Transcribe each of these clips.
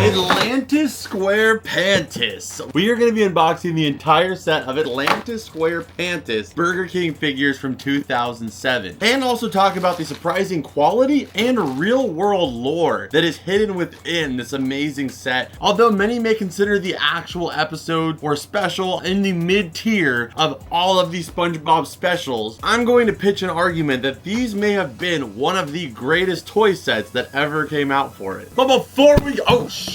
Atlantean SquarePants. We are going to be unboxing the entire set of Atlantean SquarePants Burger King figures from 2007. And also talk about the surprising quality and real world lore that is hidden within this amazing set. Although many may consider the actual episode or special in the mid-tier of all of these SpongeBob specials, I'm going to pitch an argument that these may have been one of the greatest toy sets that ever came out for it. But before we, oh shoot.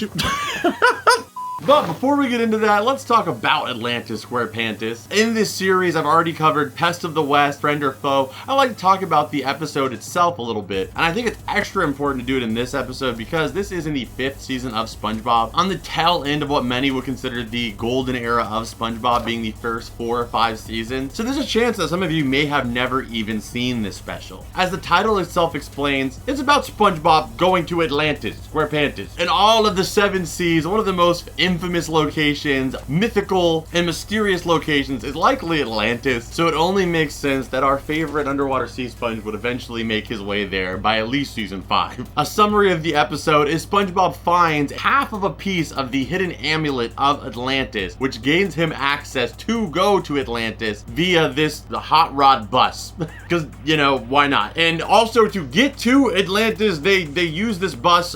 But before we get into that, let's talk about Atlantean SquarePants. In this series, I've already covered Pest of the West, Friend or Foe. I like to talk about the episode itself a little bit, and I think it's extra important to do it in this episode because this is in the 5th season of SpongeBob, on the tail end of what many would consider the golden era of SpongeBob, being the first 4 or 5 seasons. So there's a chance that some of you may have never even seen this special. As the title itself explains, it's about SpongeBob going to Atlantis, SquarePants, and all of the 7 seas, one of the most infamous locations, mythical and mysterious locations, is likely Atlantis, so it only makes sense that our favorite underwater sea sponge would eventually make his way there by at least season 5. A summary of the episode is SpongeBob finds half of a piece of the hidden amulet of Atlantis, which gains him access to go to Atlantis via the hot rod bus. Because, you know, why not? And also to get to Atlantis, they use this bus,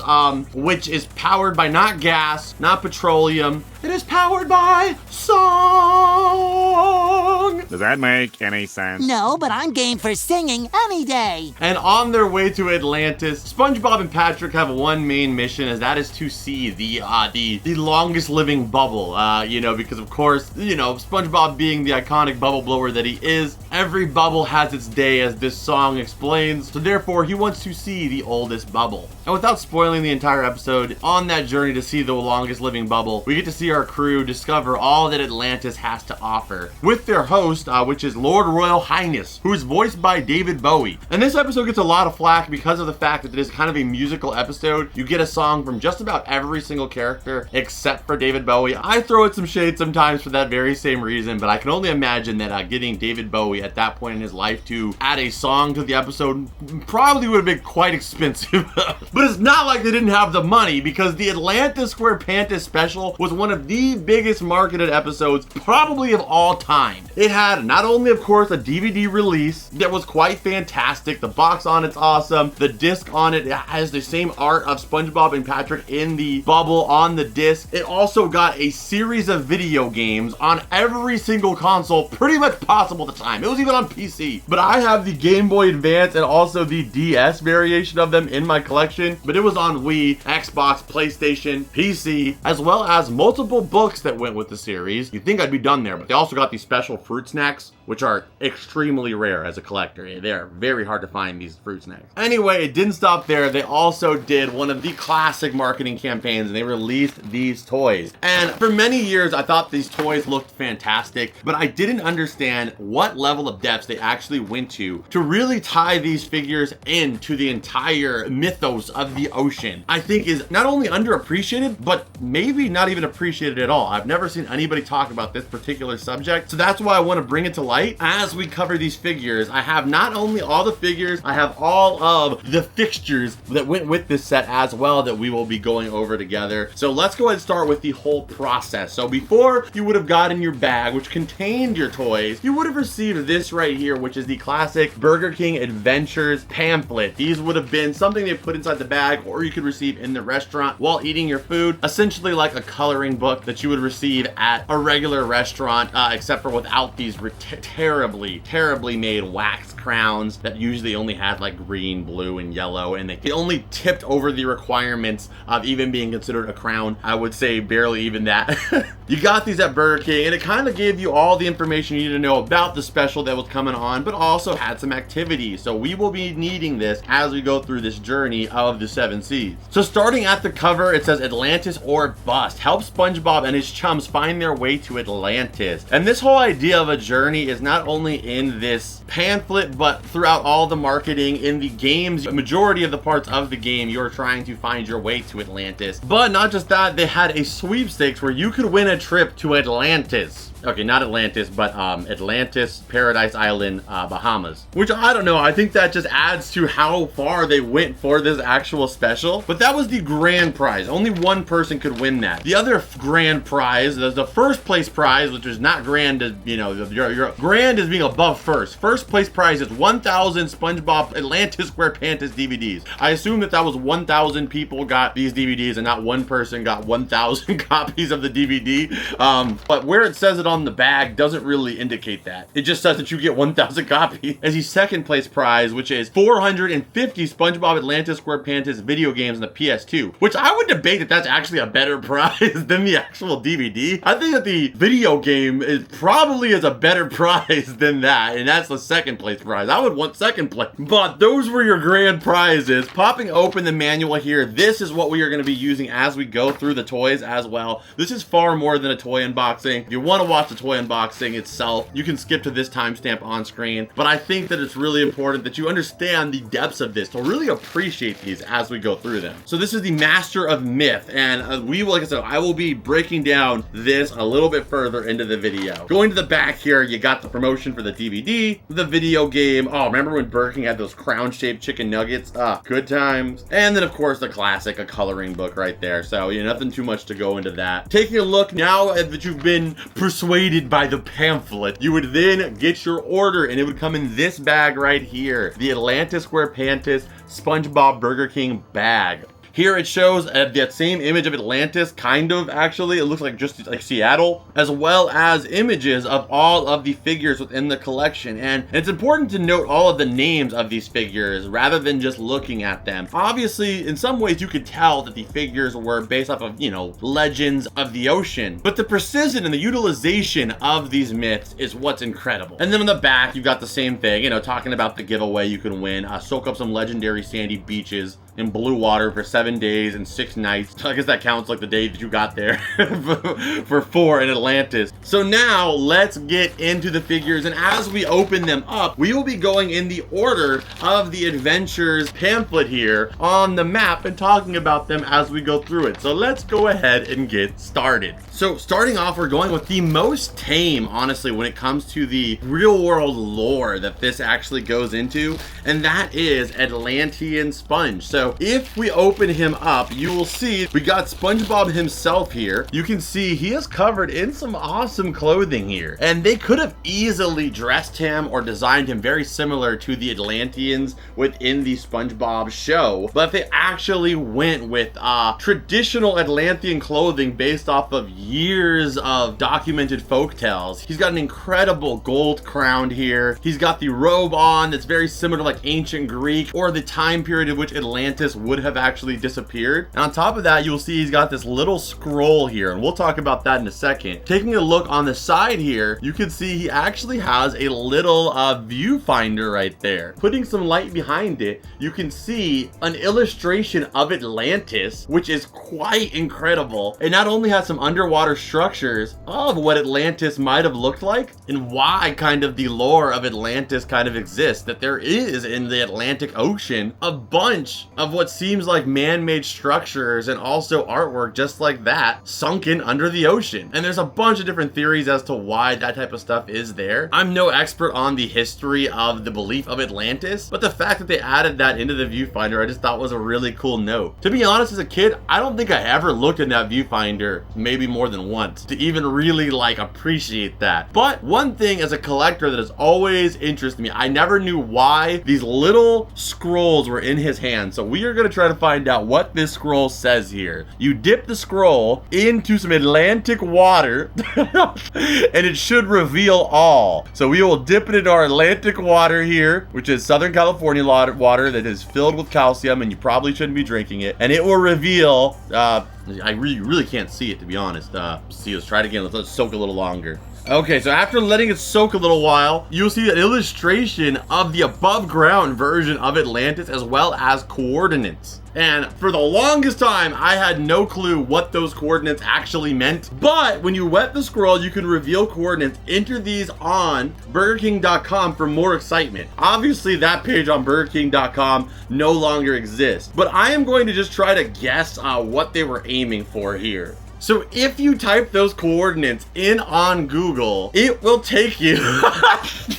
which is powered by not gas, not petroleum. It is powered by song. Does that make any sense? No, but I'm game for singing any day. And on their way to Atlantis, SpongeBob and Patrick have one main mission, and that is to see the longest living bubble. You know, because of course, you know, SpongeBob being the iconic bubble blower that he is, every bubble has its day, as this song explains. So therefore, he wants to see the oldest bubble. And without spoiling the entire episode, on that journey to see the longest living bubble, we get to see our crew discover all that Atlantis has to offer with their host, which is Lord Royal Highness, who is voiced by David Bowie. And this episode gets a lot of flack because of the fact that it is kind of a musical episode. You get a song from just about every single character except for David Bowie. I throw it some shade sometimes for that very same reason, but I can only imagine that getting David Bowie at that point in his life to add a song to the episode probably would have been quite expensive. But it's not like they didn't have the money, because the Atlantean SquarePants special was one of the biggest marketed episodes probably of all time. It had not only, of course, a DVD release that was quite fantastic. The box on it's awesome. The disc on it has the same art of SpongeBob and Patrick in the bubble on the disc. It also got a series of video games on every single console pretty much possible at the time. It was even on PC. But I have the Game Boy Advance and also the DS variation of them in my collection. But it was on Wii, Xbox, PlayStation, PC, as well as multiple books that went with the series. You'd think I'd be done there, but they also got these special fruit snacks, which are extremely rare as a collector. They're very hard to find, these fruit snacks. Anyway, it didn't stop there. They also did one of the classic marketing campaigns, and they released these toys. And for many years, I thought these toys looked fantastic, but I didn't understand what level of depths they actually went to really tie these figures into the entire mythos of the ocean. I think is not only underappreciated, but maybe not even appreciated at all. I've never seen anybody talk about this particular subject, so that's why I want to bring it to light as we cover these figures. I have not only all the figures, I have all of the fixtures that went with this set as well that we will be going over together. So let's go ahead and start with the whole process. So before you would have gotten your bag, which contained your toys, you would have received this right here, which is the classic Burger King Adventures pamphlet. These would have been something they put inside the bag, or you could receive in the restaurant while eating your food, essentially like a coloring book that you would receive at a regular restaurant, except for without these terribly made wax crowns that usually only had like green, blue, and yellow, and they only tipped over the requirements of even being considered a crown. I would say barely even that. You got these at Burger King, and it kind of gave you all the information you need to know about the special that was coming on, but also had some activities. So we will be needing this as we go through this journey of the 7 seas. So starting at the cover, it says Atlantis or bust. Help SpongeBob and his chums find their way to Atlantis. And this whole idea of a journey is not only in this pamphlet, but throughout all the marketing in the games. The majority of the parts of the game, you're trying to find your way to Atlantis. But not just that, they had a sweepstakes where you could win a trip to Atlantis. Okay, not Atlantis, but Atlantis, Paradise Island, Bahamas. Which, I don't know, I think that just adds to how far they went for this actual special. But that was the grand prize. Only one person could win that. The other grand prize, the first place prize, which is not grand, as you know, your grand is being above first. First place prize is 1,000 SpongeBob Atlantean SquarePants DVDs. I assume that was 1,000 people got these DVDs and not one person got 1,000 copies of the DVD. But where it says it on the bag doesn't really indicate that. It just says that you get 1,000 copies. As the second place prize, which is 450 SpongeBob Atlantean SquarePants video games on the PS2, which I would debate that that's actually a better prize than the actual DVD. I think that the video game is probably a better prize than that, and that's the second place prize. I would want second place. But those were your grand prizes. Popping open the manual here, this is what we are going to be using as we go through the toys as well. This is far more than a toy unboxing. If you want to watch the toy unboxing itself, you can skip to this timestamp on screen. But I think that it's really important that you understand the depths of this to really appreciate these as we go through them. So this is the Master of Myth, and we will, like I said, I will be breaking down this a little bit further into the video. Going to the back here, you got the promotion for the DVD, the video game. Oh, remember when Burger King had those crown-shaped chicken nuggets? Good times. And then, of course, the classic, a coloring book right there. So, you know, nothing too much to go into that. Taking a look now that you've been persuaded by the pamphlet, you would then get your order, and it would come in this bag right here, the Atlantean SquarePants SpongeBob Burger King bag. Here it shows that same image of Atlantis, kind of, actually. It looks like just like Seattle, as well as images of all of the figures within the collection. And it's important to note all of the names of these figures rather than just looking at them. Obviously, in some ways, you could tell that the figures were based off of, you know, legends of the ocean. But the precision and the utilization of these myths is what's incredible. And then on the back, you've got the same thing, you know, talking about the giveaway you can win. Soak up some legendary sandy beaches in blue water for 7 days and 6 nights. I guess that counts like the day that you got there for 4 in Atlantis. So now let's get into the figures, and as we open them up, we will be going in the order of the adventures pamphlet here on the map and talking about them as we go through it. So let's go ahead and get started. So starting off, we're going with the most tame, honestly, when it comes to the real world lore that this actually goes into, and that is Atlantean Sponge. So if we open him up, you will see we got SpongeBob himself here. You can see he is covered in some awesome clothing here, and they could have easily dressed him or designed him very similar to the Atlanteans within the SpongeBob show, but they actually went with traditional Atlantean clothing based off of years of documented folktales. He's got an incredible gold crown here. He's got the robe on that's very similar to like ancient Greek or the time period in which Atlantis would have actually disappeared. And on top of that, you'll see he's got this little scroll here, and we'll talk about that in a second. Taking a look on the side here, you can see he actually has a little viewfinder right there. Putting some light behind it, you can see an illustration of Atlantis, which is quite incredible. It not only has some underwater structures of what Atlantis might have looked like and why kind of the lore of Atlantis kind of exists, that there is in the Atlantic Ocean a bunch of what seems like man-made structures and also artwork just like that sunken under the ocean. And there's a bunch of different theories as to why that type of stuff is there. I'm no expert on the history of the belief of Atlantis, but the fact that they added that into the viewfinder I just thought was a really cool note. To be honest, as a kid, I don't think I ever looked in that viewfinder maybe more than once to even really like appreciate that. But one thing as a collector that has always interested me, I never knew why these little scrolls were in his hand. So we are going to try to find out what this scroll says here. You dip the scroll into some Atlantic water and it should reveal all. So we will dip it into our Atlantic water here, which is Southern California water that is filled with calcium, and you probably shouldn't be drinking it. And it will reveal, I really can't see it, to be honest. See, let's try it again. Let's let it soak a little longer. Okay, so after letting it soak a little while, you'll see an illustration of the above ground version of Atlantis as well as coordinates. And for the longest time, I had no clue what those coordinates actually meant. But when you wet the scroll, you can reveal coordinates. Enter these on BurgerKing.com for more excitement. Obviously, that page on BurgerKing.com no longer exists. But I am going to just try to guess what they were aiming for here. So if you type those coordinates in on Google, it will take you.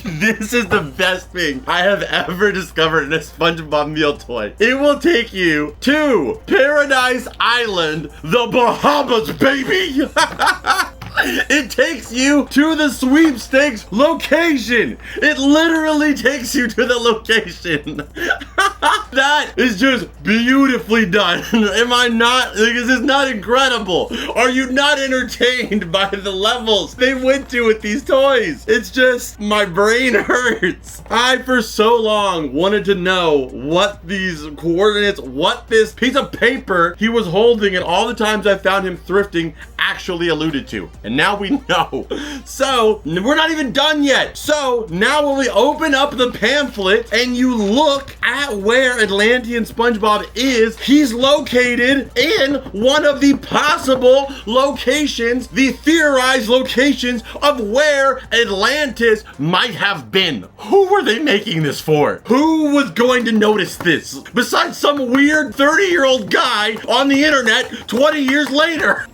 This is the best thing I have ever discovered in a SpongeBob meal toy. It will take you to Paradise Island, the Bahamas, baby. It takes you to the sweepstakes location. It literally takes you to the location. That is just beautifully done. Am I not? Is this not incredible? Are you not entertained by the levels they went to with these toys? It's just, my brain hurts. I, for so long, wanted to know what these coordinates, what this piece of paper he was holding, and all the times I found him thrifting actually alluded to. And now we know. So, we're not even done yet. So, now when we open up the pamphlet and you look at where Atlantean SpongeBob is, he's located in one of the possible locations, the theorized locations of where Atlantis might have been. Who were they making this for? Who was going to notice this? Besides some weird 30-year-old guy on the internet 20 years later.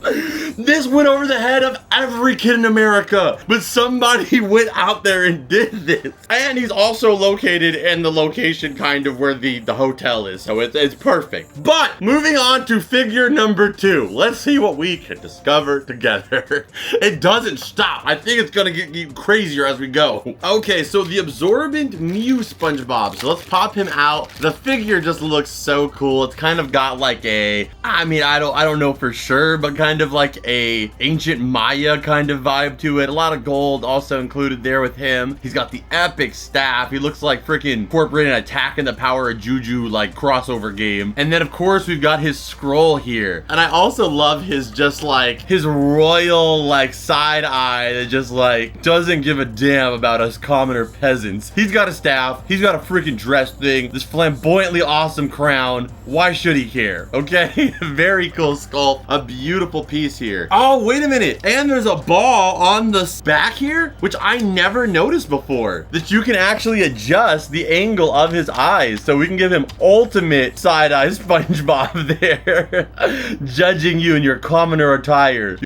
This went over the head of every kid in America, but somebody went out there and did this. And he's also located in the location kind of where the hotel is, so it's perfect. But moving on to figure number 2, let's see what we can discover together. It doesn't stop. I think it's gonna get crazier as we go. Okay, so the absorbent Mew SpongeBob. So let's pop him out. The figure just looks so cool. It's kind of got like a, I mean, I don't know for sure, but kind of like a ancient Maya kind of vibe to it. A lot of gold also included there with him. He's got the epic staff. He looks like freaking incorporating Attack and the Power of Juju like crossover game. And then of course we've got his scroll here. And I also love his just like his royal like side eye that just like doesn't give a damn about us commoner peasants. He's got a staff. He's got a freaking dress thing. This flamboyantly awesome crown. Why should he care? Okay, very cool sculpt. A beautiful piece here. Oh, wait a minute. And there's a ball on the back here, which I never noticed before, that you can actually adjust the angle of his eyes. So we can give him ultimate side-eye SpongeBob there, judging you in your commoner attire.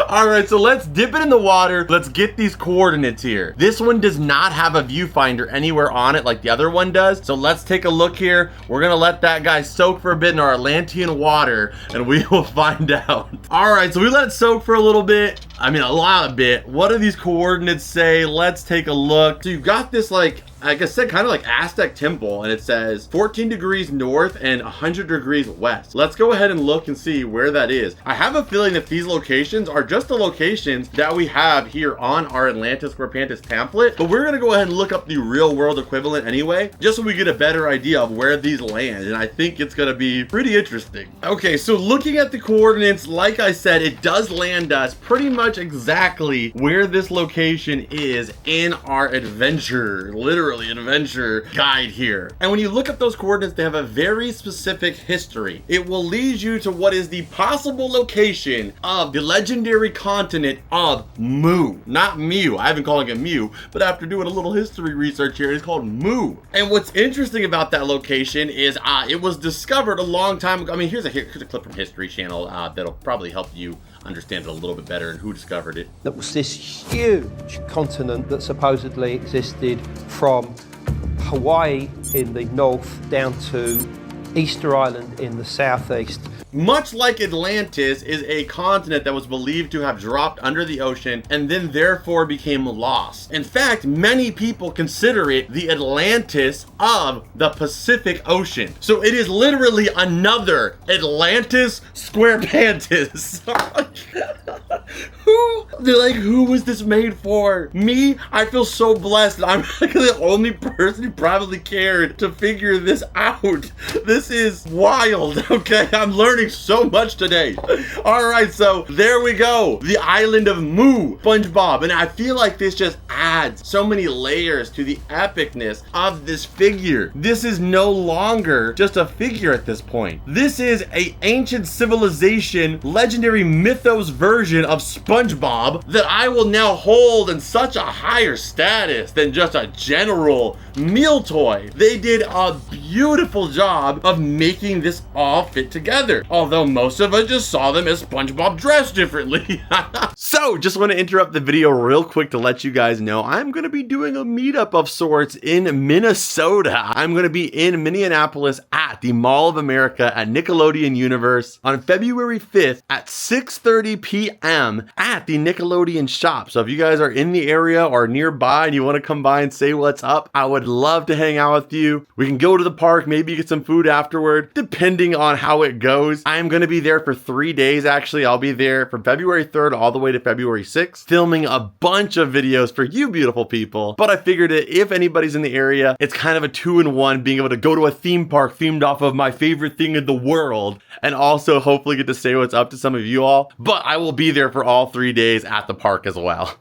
All right, so let's dip it in the water. Let's get these coordinates here. This one does not have a viewfinder anywhere on it like the other one does. So let's take a look here. We're gonna let that guy soak for a bit in our Atlantean water and we will find out. All right, so we let it soak for a little bit. I mean, a lot of bit. What do these coordinates say? Let's take a look. So you've got this like, like I said, kind of like Aztec temple, and it says 14 degrees north and 100 degrees west. Let's go ahead and look and see where that is. I have a feeling that these locations are just the locations that we have here on our Atlantean SquarePants pamphlet, but we're gonna go ahead and look up the real world equivalent anyway, just so we get a better idea of where these land, and I think it's gonna be pretty interesting. Okay, so looking at the coordinates, like I said, it does land us pretty much exactly where this location is in our adventure, literally an adventure guide here. And when you look at those coordinates, they have a very specific history. It will lead you to what is the possible location of the legendary continent of Mu. Not Mew. I've been calling it Mew, but after doing a little history research here, it's called Mu. And what's interesting about that location is it was discovered a long time ago. I mean, here's a clip from History Channel that'll probably help you understand it a little bit better and who discovered it. That was this huge continent that supposedly existed from Hawaii in the north down to Easter Island in the southeast. Much like Atlantis is a continent that was believed to have dropped under the ocean and then therefore became lost. In fact, many people consider it the Atlantis of the Pacific Ocean. So it is literally another Atlantis SquarePants. Who was this made for? Me? I feel so blessed that I'm the only person who probably cared to figure this out. This is wild, okay? I'm learning so much today. All right, so there we go. The island of Mu, SpongeBob. And I feel like this just adds so many layers to the epicness of this figure. This is no longer just a figure at this point. This is an ancient civilization, legendary mythos version of SpongeBob that I will now hold in such a higher status than just a general meal toy. They did a beautiful job of making this all fit together. Although most of us just saw them as SpongeBob dressed differently. So just want to interrupt the video real quick to let you guys know I'm going to be doing a meetup of sorts in Minnesota. I'm going to be in Minneapolis at the Mall of America at Nickelodeon Universe on February 5th at 6:30 p.m. at the Nickelodeon shop. So if you guys are in the area or nearby and you want to come by and say what's up, I would love to hang out with you. We can go to the park, maybe get some food afterward, depending on how it goes. I am going to be there for 3 days. Actually, I'll be there from February 3rd all the way to February 6th, filming a bunch of videos for you beautiful people. But I figured if anybody's in the area, it's kind of a 2-in-1, being able to go to a theme park themed off of my favorite thing in the world, and also hopefully get to say what's up to some of you all. But I will be there for all 3 days at the park as well.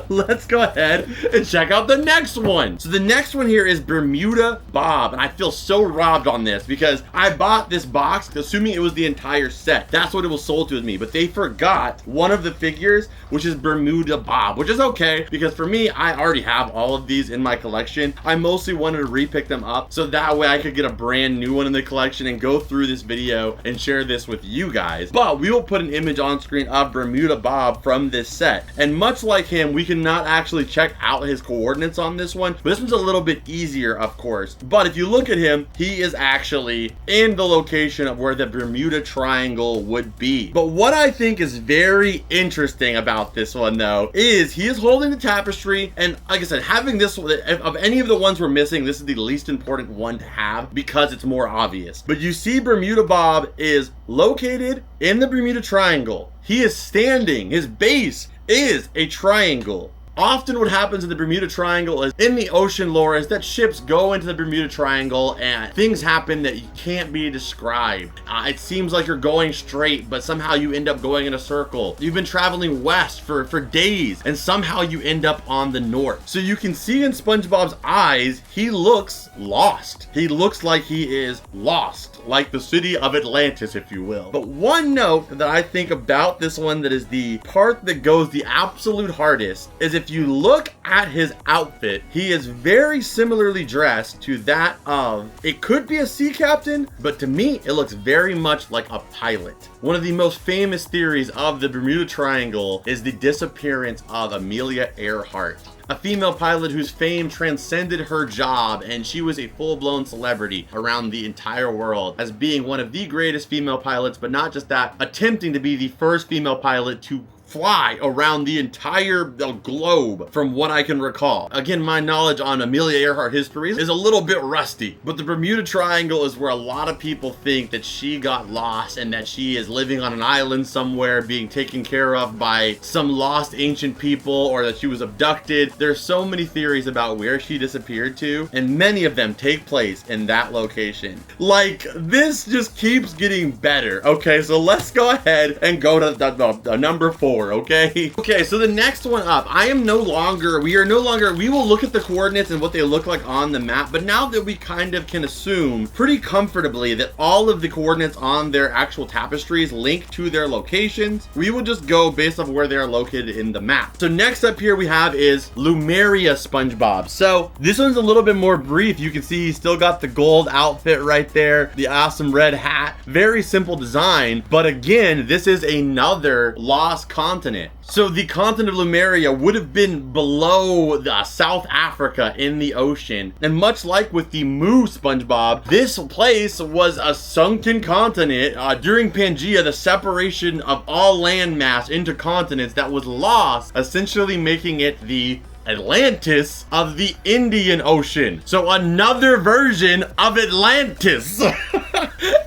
Let's go ahead and check out the next one. So the next one here is Bermuda Bob, and I feel so robbed on this because I bought this box assuming it was the entire set. That's what it was sold to me, but they forgot one of the figures, which is Bermuda Bob, which is okay because for me, I already have all of these in my collection. I mostly wanted to repick them up so that way I could get a brand new one in the collection and go through this video and share this with you guys. But we will put an image on screen of Bermuda Bob from this set, and much like him, we cannot actually check out his coordinates on this one, but this one's a little bit easier, of course. But if you look at him, he is actually in the location of where the Bermuda Triangle would be. But what I think is very interesting about this one though, is he is holding the tapestry, and like I said, having this, of any of the ones we're missing, this is the least important one to have because it's more obvious. But you see Bermuda Bob is located in the Bermuda Triangle. He is standing, his base is a triangle. Often what happens in the Bermuda Triangle is in the ocean lore is that ships go into the Bermuda Triangle and things happen that can't be described. It seems like you're going straight, but somehow you end up going in a circle. You've been traveling west for days and somehow you end up on the north. So you can see in SpongeBob's eyes, he looks lost. He looks like he is lost, like the city of Atlantis, if you will. But one note that I think about this one that is the part that goes the absolute hardest is if you look at his outfit, he is very similarly dressed to that of, it could be a sea captain, but to me, it looks very much like a pilot. One of the most famous theories of the Bermuda Triangle is the disappearance of Amelia Earhart, a female pilot whose fame transcended her job, and she was a full-blown celebrity around the entire world as being one of the greatest female pilots, but not just that, attempting to be the first female pilot to fly around the entire globe from what I can recall. Again, my knowledge on Amelia Earhart history is a little bit rusty, but the Bermuda Triangle is where a lot of people think that she got lost and that she is living on an island somewhere being taken care of by some lost ancient people, or that she was abducted. There's so many theories about where she disappeared to, and many of them take place in that location. Like, this just keeps getting better. Okay, so let's go ahead and go to the number 4. Okay, so the next one up, we will look at the coordinates and what they look like on the map, but now that we kind of can assume pretty comfortably that all of the coordinates on their actual tapestries link to their locations, we will just go based off where they are located in the map. So next up here we have is Lumeria SpongeBob. So this one's a little bit more brief. You can see he's still got the gold outfit right there, the awesome red hat, very simple design, but again, this is another lost continent. So the continent of Lumeria would have been below South Africa in the ocean. And much like with the Moo SpongeBob, this place was a sunken continent during Pangea, the separation of all landmass into continents that was lost, essentially making it the Atlantis of the Indian Ocean. So another version of Atlantis.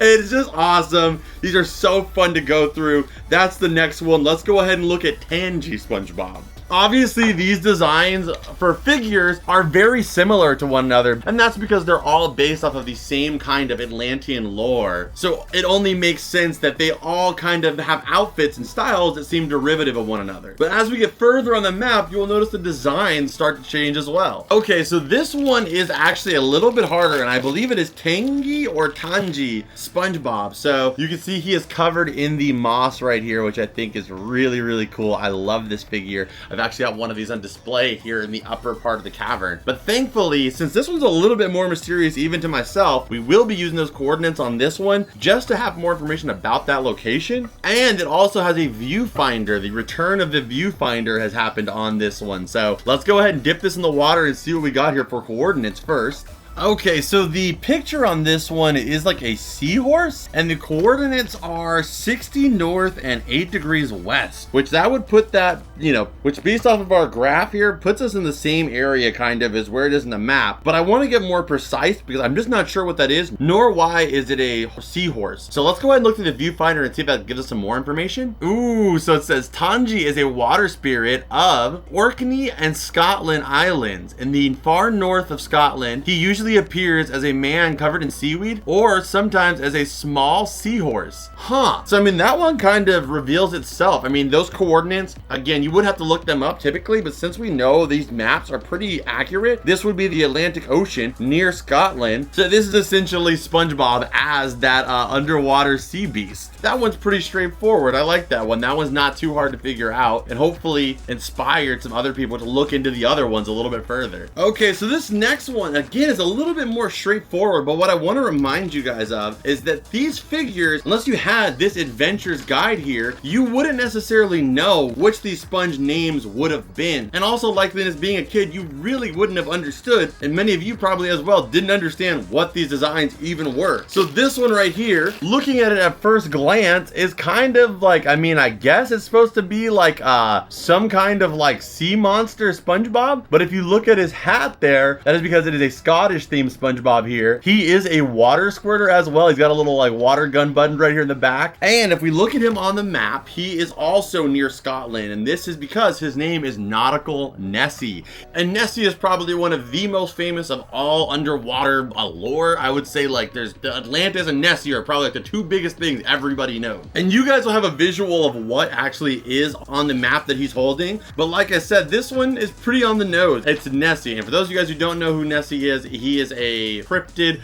It's just awesome. These are so fun to go through. That's the next one. Let's go ahead and look at Tangy SpongeBob. Obviously, these designs for figures are very similar to one another, and that's because they're all based off of the same kind of Atlantean lore. So it only makes sense that they all kind of have outfits and styles that seem derivative of one another. But as we get further on the map, you will notice the designs start to change as well. Okay, so this one is actually a little bit harder, and I believe it is Tangy or Tangy SpongeBob. So you can see he is covered in the moss right here, which I think is really, really cool. I love this figure. I've actually got one of these on display here in the upper part of the cavern. But thankfully, since this one's a little bit more mysterious even to myself, we will be using those coordinates on this one just to have more information about that location. And it also has a viewfinder. The return of the viewfinder has happened on this one. So let's go ahead and dip this in the water and see what we got here for coordinates first. Okay, so the picture on this one is like a seahorse, and the coordinates are 60 north and 8 degrees west, which that would put that, you know, which based off of our graph here, puts us in the same area kind of as where it is in the map. But I want to get more precise because I'm just not sure what that is, nor why is it a seahorse. So let's go ahead and look through the viewfinder and see if that gives us some more information. Ooh, so it says Tangi is a water spirit of Orkney and Scotland Islands. In the far north of Scotland, he usually appears as a man covered in seaweed or sometimes as a small seahorse. So I mean, that one kind of reveals itself. I mean, those coordinates, again, you would have to look them up typically, but since we know these maps are pretty accurate, this would be the Atlantic Ocean near Scotland. So this is essentially SpongeBob as that underwater sea beast. That one's pretty straightforward. I like that one. That one's not too hard to figure out, and hopefully inspired some other people to look into the other ones a little bit further. Okay, so this next one, again, is a little bit more straightforward, but what I want to remind you guys of is that these figures, unless you had this adventurer's guide here, you wouldn't necessarily know which these sponge names would have been. And also, likely as being a kid, you really wouldn't have understood, and many of you probably as well didn't understand what these designs even were. So this one right here, looking at it at first glance, is kind of like, I mean, I guess it's supposed to be like some kind of like sea monster SpongeBob, but if you look at his hat there, that is because it is a Scottish themed SpongeBob here. He is a water squirter as well. He's got a little like water gun button right here in the back. And if we look at him on the map, he is also near Scotland, and this is because his name is Nautical Nessie. And Nessie is probably one of the most famous of all underwater lore. I would say like there's the Atlantis and Nessie are probably like the two biggest things everybody knows. And you guys will have a visual of what actually is on the map that he's holding. But like I said, this one is pretty on the nose. It's Nessie. And for those of you guys who don't know who Nessie is, he is a cryptid,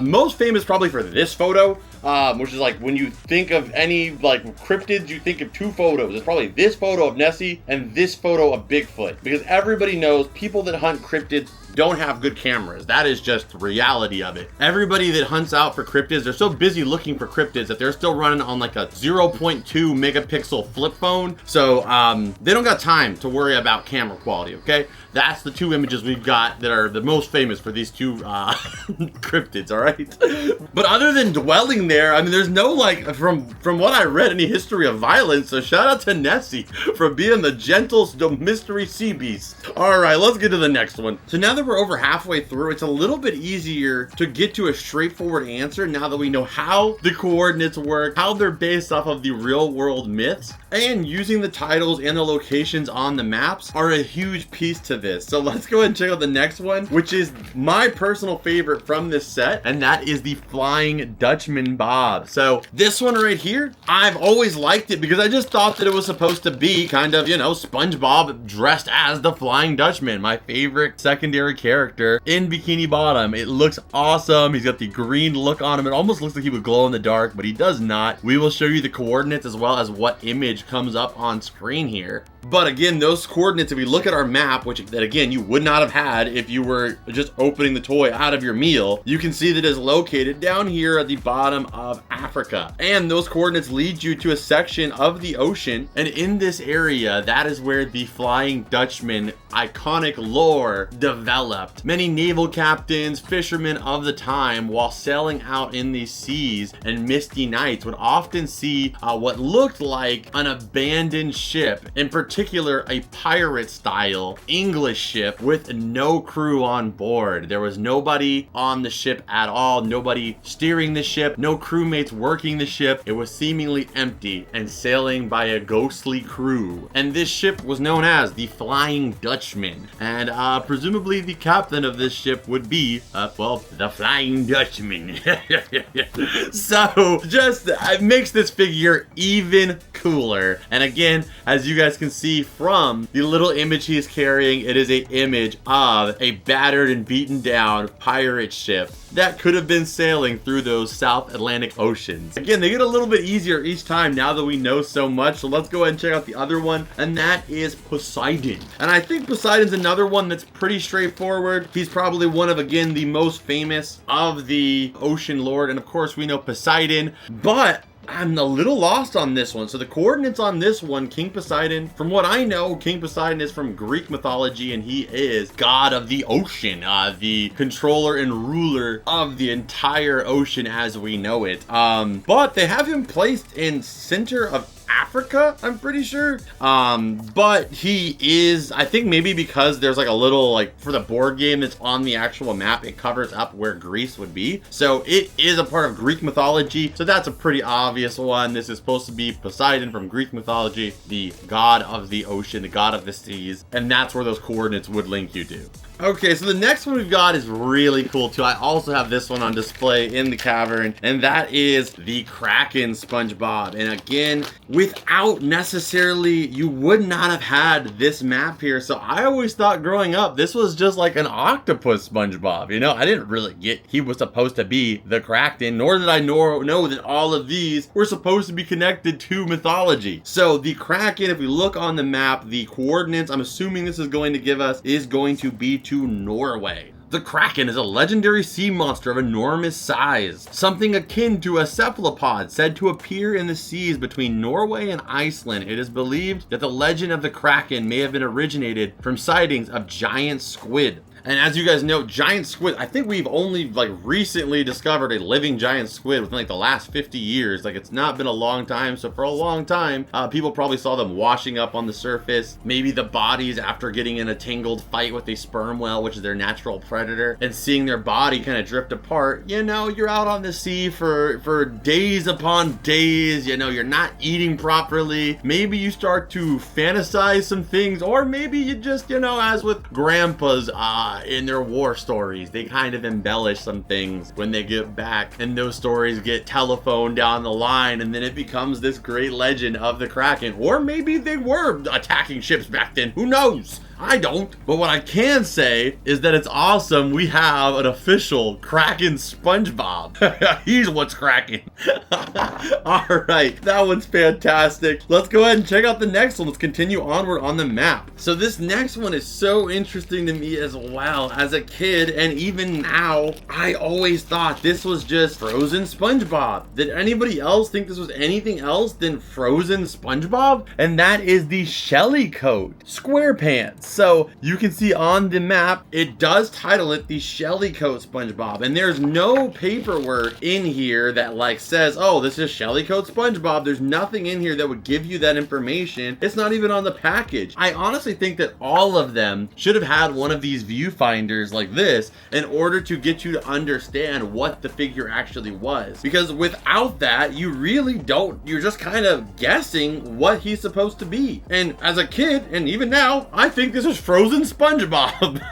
most famous probably for this photo, which is like when you think of any like cryptids, you think of two photos. It's probably this photo of Nessie and this photo of Bigfoot, because everybody knows people that hunt cryptids don't have good cameras. That is just the reality of it. Everybody that hunts out for cryptids, they're so busy looking for cryptids that they're still running on like a 0.2 megapixel flip phone. So they don't got time to worry about camera quality, okay? That's the two images we've got that are the most famous for these two cryptids, all right? But other than dwelling there, I mean, there's no like, from what I read, any history of violence. So shout out to Nessie for being the gentle mystery sea beast. All right, let's get to the next one. So now that we're over halfway through, it's a little bit easier to get to a straightforward answer now that we know how the coordinates work, how they're based off of the real world myths, and using the titles and the locations on the maps are a huge piece to this. So let's go ahead and check out the next one, which is my personal favorite from this set, and that is the Flying Dutchman Bob. So this one right here, I've always liked it because I just thought that it was supposed to be kind of, you know, SpongeBob dressed as the Flying Dutchman, my favorite secondary character in Bikini Bottom. It looks awesome. He's got the green look on him. It almost looks like he would glow in the dark, but he does not. We will show you the coordinates as well as what image comes up on screen here. But again, those coordinates, if we look at our map, which that again you would not have had if you were just opening the toy out of your meal, you can see that it is located down here at the bottom of Africa. And those coordinates lead you to a section of the ocean, and in this area, that is where the Flying Dutchman iconic lore developed. Many naval captains, fishermen of the time, while sailing out in these seas and misty nights, would often see what looked like an abandoned ship, in particular a pirate style English ship with no crew on board. There was nobody on the ship at all, nobody steering the ship, no crewmates working the ship. It was seemingly empty and sailing by a ghostly crew. And this ship was known as the Flying Dutchman. And presumably the captain of this ship would be, well, the Flying Dutchman. So just it makes this figure even cooler. And again, as you guys can see from the little image he's carrying, it is an image of a battered and beaten down pirate ship that could have been sailing through those South Atlantic oceans. Again, they get a little bit easier each time now that we know so much. So let's go ahead and check out the other one, and that is Poseidon. And I think Poseidon's another one that's pretty straightforward. He's probably one of, again, the most famous of the ocean lord. And of course, we know Poseidon, but I'm a little lost on this one. So the coordinates on this one, King Poseidon, from what I know, King Poseidon is from Greek mythology, and he is god of the ocean, the controller and ruler of the entire ocean as we know it. But they have him placed in center of Africa, I'm pretty sure. But he is, I think maybe because there's like a little, like for the board game that's on the actual map, it covers up where Greece would be. So it is a part of Greek mythology. So that's a pretty obvious one. This is supposed to be Poseidon from Greek mythology, the god of the ocean, the god of the seas. And that's where those coordinates would link you to. Okay, so the next one we've got is really cool too. I also have this one on display in the cavern, and that is the Kraken SpongeBob. And again, without necessarily, you would not have had this map here. So I always thought growing up, this was just like an octopus SpongeBob. You know, I didn't really get he was supposed to be the Kraken, nor did I know that all of these were supposed to be connected to mythology. So the Kraken, if we look on the map, the coordinates I'm assuming this is going to give us is going to be to Norway. The Kraken is a legendary sea monster of enormous size, something akin to a cephalopod said to appear in the seas between Norway and Iceland. It is believed that the legend of the Kraken may have been originated from sightings of giant squid. And as you guys know, giant squid, I think we've only like recently discovered a living giant squid within like the last 50 years. Like it's not been a long time. So for a long time, people probably saw them washing up on the surface. Maybe the bodies after getting in a tangled fight with a sperm whale, which is their natural predator, and seeing their body kind of drift apart. You know, you're out on the sea for days upon days. You know, you're not eating properly. Maybe you start to fantasize some things, or maybe you just, you know, as with grandpas, in their war stories, they kind of embellish some things when they get back, and those stories get telephoned down the line, and then it becomes this great legend of the Kraken. Or maybe they were attacking ships back then, who knows? I don't. But what I can say is that it's awesome. We have an official Kraken SpongeBob. He's what's cracking. All right, that one's fantastic. Let's go ahead and check out the next one. Let's continue onward on the map. So this next one is so interesting to me as well. As a kid, and even now, I always thought this was just frozen SpongeBob. Did anybody else think this was anything else than frozen SpongeBob? And that is the Shelly coat, SquarePants. So you can see on the map, it does title it the Shelly coat SpongeBob, and there's no paperwork in here that like says, oh, this is Shelly coat SpongeBob. There's nothing in here that would give you that information. It's not even on the package. I honestly think that all of them should have had one of these viewfinders like this in order to get you to understand what the figure actually was, because without that, you really don't, you're just kind of guessing what he's supposed to be. And as a kid, and even now, I think this is frozen SpongeBob.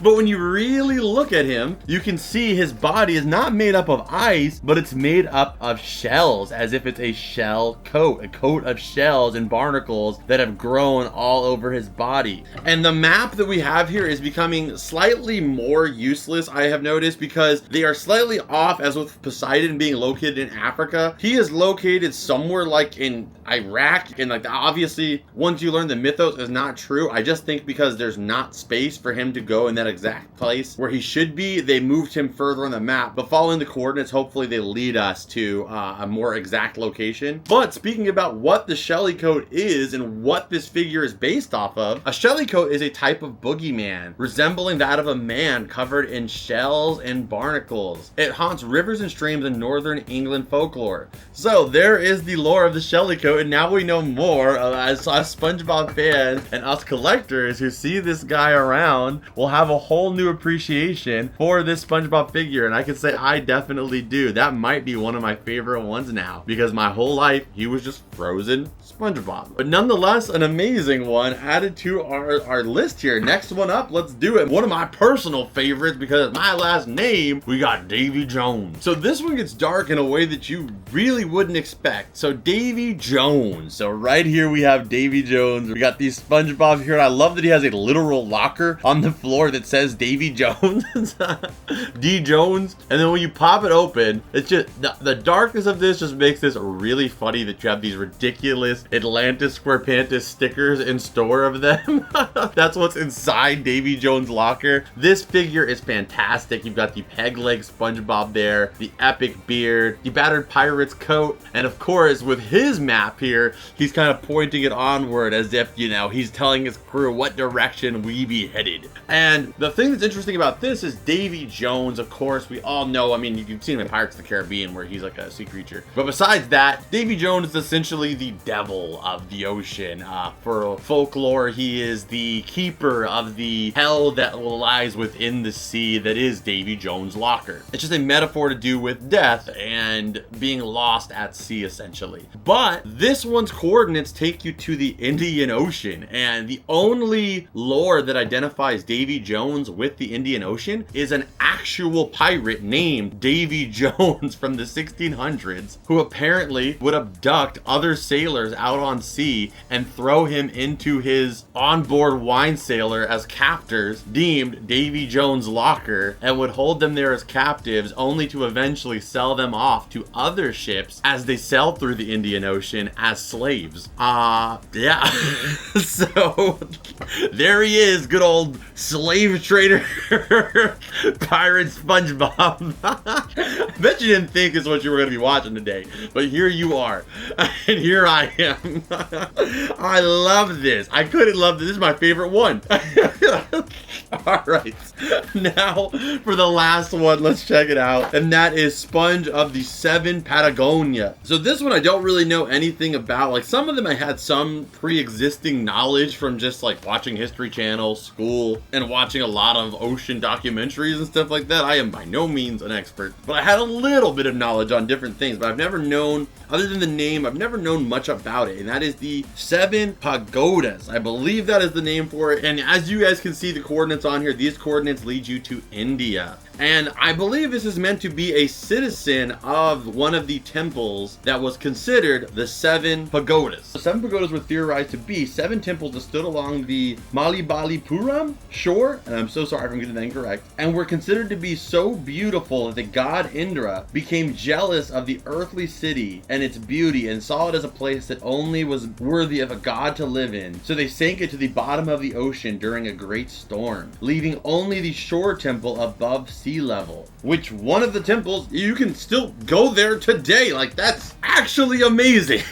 But when you really look at him, you can see his body is not made up of ice, but it's made up of shells, as if it's a shell coat, a coat of shells and barnacles that have grown all over his body. And the map that we have here is becoming slightly more useless, I have noticed, because they are slightly off, as with Poseidon being located in Africa. He is located somewhere like in Iraq, and like obviously once you learn the mythos is not true, I just think because there's not space for him to go in that exact place where he should be, they moved him further on the map. But following the coordinates, hopefully they lead us to a more exact location. But speaking about what the Shelly coat is and what this figure is based off of, a Shelly coat is a type of boogeyman resembling that of a man covered in shells and barnacles. It haunts rivers and streams in northern England folklore. So there is the lore of the Shelly coat, and now we know more as us SpongeBob fans and us collectors who see this guy around will have a whole new appreciation for this SpongeBob figure. And I can say I definitely do. That might be one of my favorite ones now, because my whole life he was just frozen SpongeBob. But nonetheless, an amazing one added to our list here. Next one up, let's do it. One of my personal favorites, because it's my last name, we got Davey Jones. So this one gets dark in a way that you really wouldn't expect. So Davey Jones Jones. So right here we have Davey Jones. We got these SpongeBob here. And I love that he has a literal locker on the floor that says Davey Jones. D Jones. And then when you pop it open, it's just the darkness of this just makes this really funny that you have these ridiculous Atlantean SquarePants stickers in store of them. That's what's inside Davey Jones' locker. This figure is fantastic. You've got the peg leg SpongeBob there, the epic beard, the battered pirate's coat, and of course with his map here, he's kind of pointing it onward as if, you know, he's telling his crew what direction we be headed. And the thing that's interesting about this is Davey Jones, of course, we all know, I mean, you've seen him in Pirates of the Caribbean where he's like a sea creature. But besides that, Davey Jones is essentially the devil of the ocean. For folklore, he is the keeper of the hell that lies within the sea that is Davey Jones' locker. It's just a metaphor to do with death and being lost at sea, essentially. But this one's coordinates take you to the Indian Ocean, and the only lore that identifies Davey Jones with the Indian Ocean is an actual pirate named Davey Jones from the 1600s, who apparently would abduct other sailors out on sea and throw him into his onboard wine sailor as captors deemed Davey Jones' locker, and would hold them there as captives only to eventually sell them off to other ships as they sailed through the Indian Ocean as slaves. Yeah. So there he is, good old slave trader pirate SpongeBob. I bet you didn't think this is what you were going to be watching today, but here you are, and here I am. I love this. I couldn't love this. This is my favorite one. All right, now for the last one, let's check it out, and that is Sponge of the Seven Patagonia. So this one I don't really know anything about. Like, some of them I had some pre-existing knowledge from just like watching History Channel, school, and watching a lot of ocean documentaries and stuff like that. I am by no means an expert, but I had a little bit of knowledge on different things, but I've never known, other than the name, I've never known much about it, and that is the Seven Pagodas. I believe that is the name for it, and as you guys can see the coordinates on here, these coordinates lead you to India. And I believe this is meant to be a citizen of one of the temples that was considered the Seven Pagodas. The Seven Pagodas were theorized to be 7 temples that stood along the Malibalipuram shore, and I'm so sorry if I'm getting that incorrect, and were considered to be so beautiful that the god Indra became jealous of the earthly city and its beauty and saw it as a place that only was worthy of a god to live in. So they sank it to the bottom of the ocean during a great storm, leaving only the shore temple above sea level, which one of the temples, you can still go there today. Like, that's actually amazing.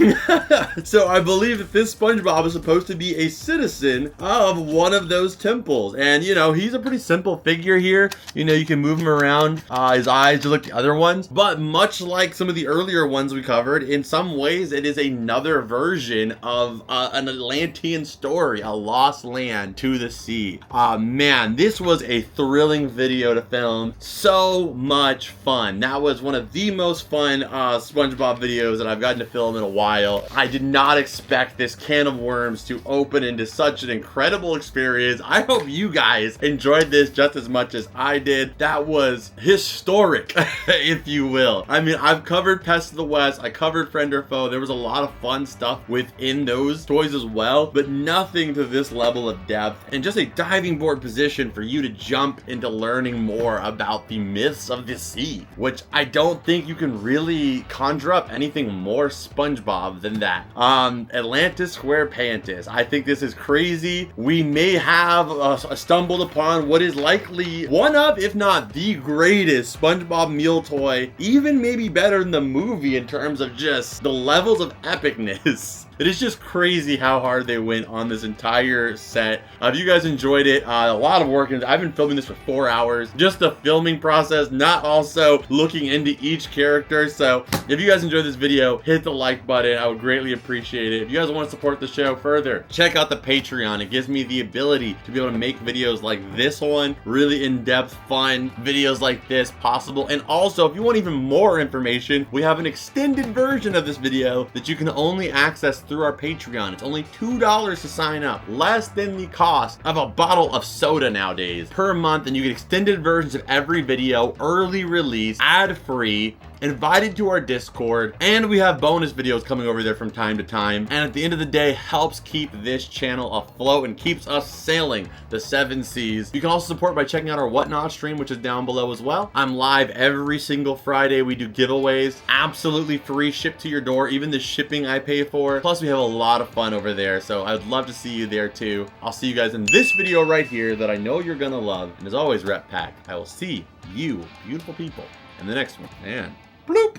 So I believe that this SpongeBob is supposed to be a citizen of one of those temples, and you know, he's a pretty simple figure here. You know, you can move him around, his eyes look like the other ones, but much like some of the earlier ones we covered, in some ways it is another version of an Atlantean story, a lost land to the sea. Man, this was a thrilling video to film. So much fun. That was one of the most fun SpongeBob videos that I've gotten to film in a while. I did not expect this can of worms to open into such an incredible experience. I hope you guys enjoyed this just as much as I did. That was historic, if you will. I mean, I've covered Pest of the West, I covered Friend or Foe. There was a lot of fun stuff within those toys as well, but nothing to this level of depth, and just a diving board position for you to jump into learning more about the myths of the sea, which I don't think you can really conjure up anything more SpongeBob than that. Atlantean SquarePants. I think this is crazy. We may have stumbled upon what is likely one of, if not the greatest SpongeBob meal toy, even maybe better than the movie in terms of just the levels of epicness. It is just crazy how hard they went on this entire set. If you guys enjoyed it, a lot of work. I've been filming this for 4 hours. Just the filming process, not also looking into each character. So if you guys enjoyed this video, hit the like button. I would greatly appreciate it. If you guys want to support the show further, check out the Patreon. It gives me the ability to be able to make videos like this one, really in-depth, fun videos like this possible. And also, if you want even more information, we have an extended version of this video that you can only access through our Patreon. It's only $2 to sign up, less than the cost of a bottle of soda nowadays per month, and you get extended versions of every video, early release, ad-free, invited to our Discord, and we have bonus videos coming over there from time to time. And at the end of the day, helps keep this channel afloat and keeps us sailing the 7 seas. You can also support by checking out our Whatnot stream, which is down below as well. I'm live every single Friday. We do giveaways, absolutely free, shipped to your door, even the shipping I pay for. Plus we have a lot of fun over there, so I would love to see you there too. I'll see you guys in this video right here that I know you're gonna love. And as always, Rep Pack, I will see you beautiful people in the next one. And bloop.